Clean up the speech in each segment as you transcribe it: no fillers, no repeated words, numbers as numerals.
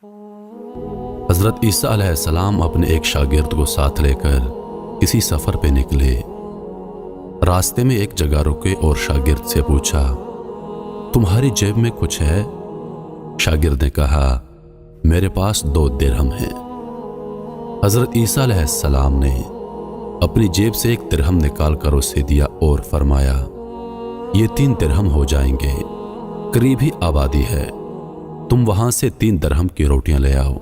حضرت عیسیٰ علیہ السلام اپنے ایک شاگرد کو ساتھ لے کر کسی سفر پہ نکلے۔ راستے میں ایک جگہ رکے اور شاگرد سے پوچھا، تمہاری جیب میں کچھ ہے؟ شاگرد نے کہا، میرے پاس 2 درہم ہیں۔ حضرت عیسیٰ علیہ السلام نے اپنی جیب سے 1 درہم نکال کر اسے دیا اور فرمایا، یہ 3 درہم ہو جائیں گے، قریب ہی آبادی ہے، تم وہاں سے 3 درہم کی روٹیاں لے آؤ۔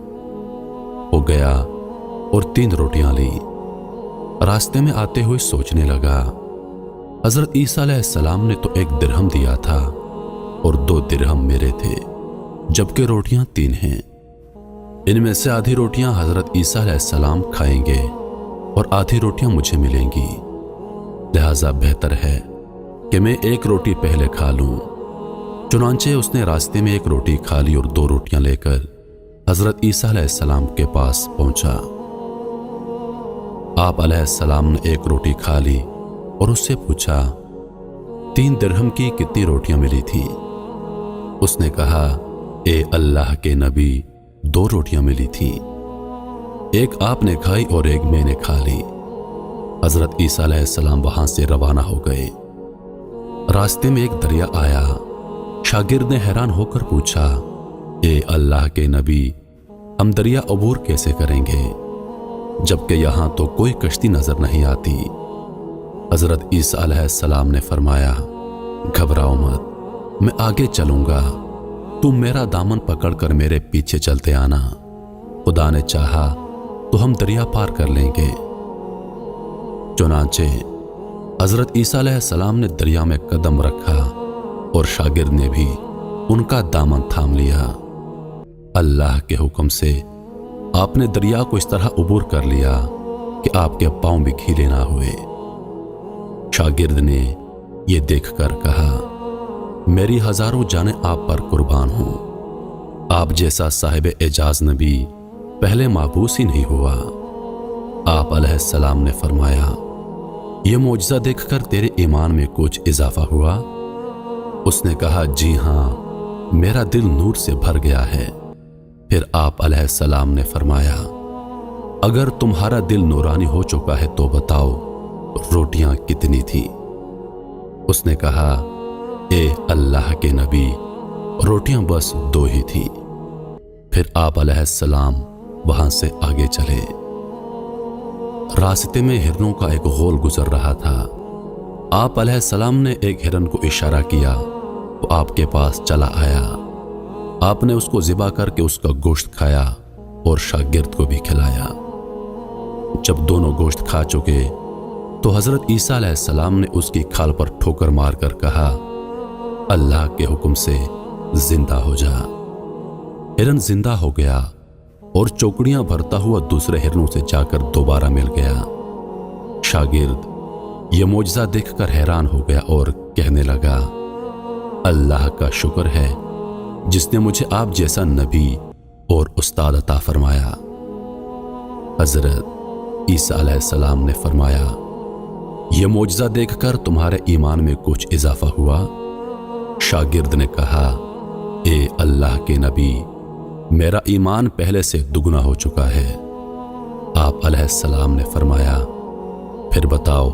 وہ گیا اور 3 روٹیاں لی۔ راستے میں آتے ہوئے سوچنے لگا، حضرت عیسیٰ علیہ السلام نے تو 1 درہم دیا تھا اور 2 درہم میرے تھے، جبکہ روٹیاں 3 ہیں۔ ان میں سے آدھی روٹیاں حضرت عیسیٰ علیہ السلام کھائیں گے اور آدھی روٹیاں مجھے ملیں گی، لہذا بہتر ہے کہ میں 1 روٹی پہلے کھا لوں۔ چنانچہ اس نے راستے میں 1 روٹی کھا لی اور 2 روٹیاں لے کر حضرت عیسیٰ علیہ السلام کے پاس پہنچا۔ آپ علیہ السلام نے 1 روٹی کھا لی اور اس سے پوچھا، 3 درہم کی کتنی روٹیاں ملی تھیں؟ اس نے کہا، اے اللہ کے نبی، 2 روٹیاں ملی تھیں، 1 آپ نے کھائی اور 1 میں نے کھا لی۔ حضرت عیسیٰ علیہ السلام وہاں سے روانہ ہو گئے۔ راستے میں ایک دریا آیا۔ شاگرد نے حیران ہو کر پوچھا، اے اللہ کے نبی، ہم دریا عبور کیسے کریں گے جبکہ یہاں تو کوئی کشتی نظر نہیں آتی؟ حضرت عیسیٰ علیہ السلام نے فرمایا، گھبراؤ مت، میں آگے چلوں گا، تم میرا دامن پکڑ کر میرے پیچھے چلتے آنا، خدا نے چاہا تو ہم دریا پار کر لیں گے۔ چنانچہ حضرت عیسیٰ علیہ السلام نے دریا میں قدم رکھا اور شاگرد نے بھی ان کا دامن تھام لیا۔ اللہ کے حکم سے آپ نے دریا کو اس طرح عبور کر لیا کہ آپ کے پاؤں بھی گیلے نہ ہوئے۔ شاگرد نے یہ دیکھ کر کہا، میری ہزاروں جانیں آپ پر قربان ہوں، آپ جیسا صاحب اعجاز نبی پہلے معبوس ہی نہیں ہوا۔ آپ علیہ السلام نے فرمایا، یہ معجزہ دیکھ کر تیرے ایمان میں کچھ اضافہ ہوا؟ اس نے کہا، جی ہاں، میرا دل نور سے بھر گیا ہے۔ پھر آپ علیہ السلام نے فرمایا، اگر تمہارا دل نورانی ہو چکا ہے تو بتاؤ روٹیاں کتنی تھیں؟ اس نے کہا، اے اللہ کے نبی، روٹیاں بس 2 ہی تھیں۔ پھر آپ علیہ السلام وہاں سے آگے چلے۔ راستے میں ہرنوں کا ایک غول گزر رہا تھا۔ آپ علیہ السلام نے ایک ہرن کو اشارہ کیا تو آپ کے پاس چلا آیا۔ آپ نے اس کو ذبح کر کے اس کا گوشت کھایا اور شاگرد کو بھی کھلایا۔ جب دونوں گوشت کھا چکے تو حضرت عیسیٰ علیہ السلام نے اس کی کھال پر ٹھوکر مار کر کہا، اللہ کے حکم سے زندہ ہو جا۔ ہرن زندہ ہو گیا اور چوکڑیاں بھرتا ہوا دوسرے ہرنوں سے جا کر دوبارہ مل گیا۔ شاگرد یہ معجزہ دیکھ کر حیران ہو گیا اور کہنے لگا، اللہ کا شکر ہے جس نے مجھے آپ جیسا نبی اور استاد عطا فرمایا۔ حضرت عیسیٰ علیہ السلام نے فرمایا، یہ معجزہ دیکھ کر تمہارے ایمان میں کچھ اضافہ ہوا؟ شاگرد نے کہا، اے اللہ کے نبی، میرا ایمان پہلے سے دگنا ہو چکا ہے۔ آپ علیہ السلام نے فرمایا، پھر بتاؤ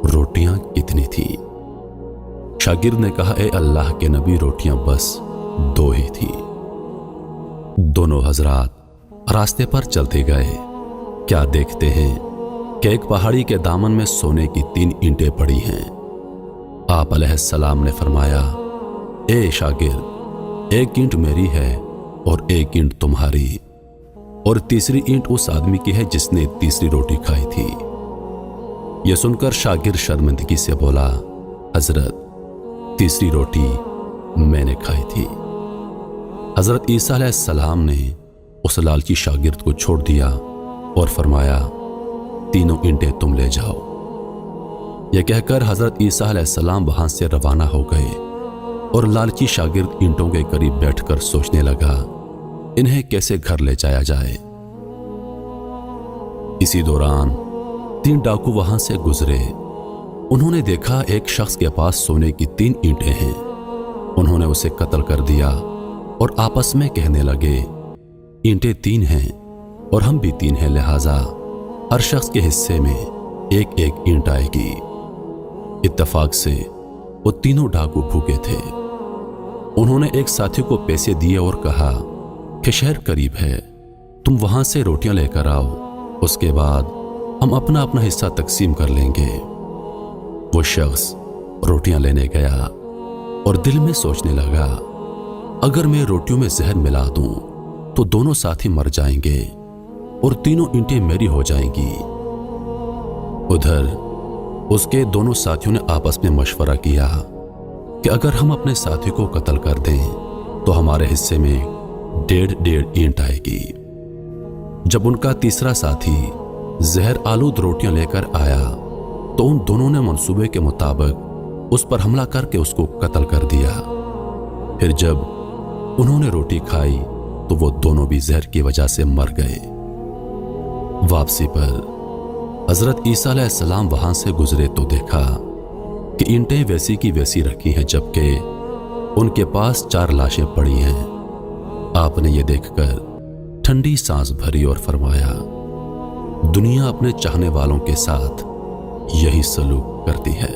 روٹیاں کتنی تھیں؟ شاگرد نے کہا، اے اللہ کے نبی، روٹیاں بس 2 ہی تھیں۔ دونوں حضرات راستے پر چلتے گئے۔ کیا دیکھتے ہیں کہ ایک پہاڑی کے دامن میں سونے کی 3 اینٹیں پڑی ہیں۔ آپ علیہ السلام نے فرمایا، اے شاگرد، 1 اینٹ میری ہے اور 1 اینٹ تمہاری، اور تیسری اینٹ اس آدمی کی ہے جس نے تیسری روٹی کھائی تھی۔ یہ سن کر شاگرد شرمندگی سے بولا، حضرت، تیسری روٹی میں نے کھائی تھی۔ حضرت عیسیٰ علیہ السلام نے اس لالچی شاگرد کو چھوڑ دیا اور فرمایا، تینوں اینٹیں تم لے جاؤ۔ یہ کہہ کر حضرت عیسیٰ علیہ السلام وہاں سے روانہ ہو گئے اور لالچی شاگرد اینٹوں کے قریب بیٹھ کر سوچنے لگا انہیں کیسے گھر لے جایا جائے۔ اسی دوران 3 ڈاکو وہاں سے گزرے۔ انہوں نے دیکھا ایک شخص کے پاس سونے کی 3 اینٹیں ہیں۔ انہوں نے اسے قتل کر دیا اور آپس میں کہنے لگے، اینٹیں 3 ہیں اور ہم بھی 3 ہیں، لہٰذا ہر شخص کے حصے میں ایک ایک اینٹ آئے گی۔ اتفاق سے وہ تینوں ڈاکو بھوکے تھے۔ انہوں نے ایک ساتھی کو پیسے دیے اور کہا کہ شہر قریب ہے، تم وہاں سے روٹیاں لے کر آؤ، اس کے بعد ہم اپنا اپنا حصہ تقسیم کر لیں گے۔ وہ شخص روٹیاں لینے گیا اور دل میں سوچنے لگا، اگر میں روٹیوں میں زہر ملا دوں تو دونوں ساتھی مر جائیں گے اور تینوں اینٹیں میری ہو جائیں گی۔ ادھر اس کے دونوں ساتھیوں نے آپس میں مشورہ کیا کہ اگر ہم اپنے ساتھی کو قتل کر دیں تو ہمارے حصے میں 1.5 اینٹ آئے گی۔ جب ان کا تیسرا ساتھی زہر آلود روٹیاں لے کر آیا تو ان دونوں نے منصوبے کے مطابق اس پر حملہ کر کے اس کو قتل کر دیا۔ پھر جب انہوں نے روٹی کھائی تو وہ دونوں بھی زہر کی وجہ سے مر گئے۔ واپسی پر حضرت عیسیٰ علیہ السلام وہاں سے گزرے تو دیکھا کہ اینٹیں ویسی کی ویسی رکھی ہیں، جبکہ ان کے پاس 4 لاشیں پڑی ہیں۔ آپ نے یہ دیکھ کر ٹھنڈی سانس بھری اور فرمایا، دنیا اپنے چاہنے والوں کے ساتھ یہی سلوک کرتی ہے۔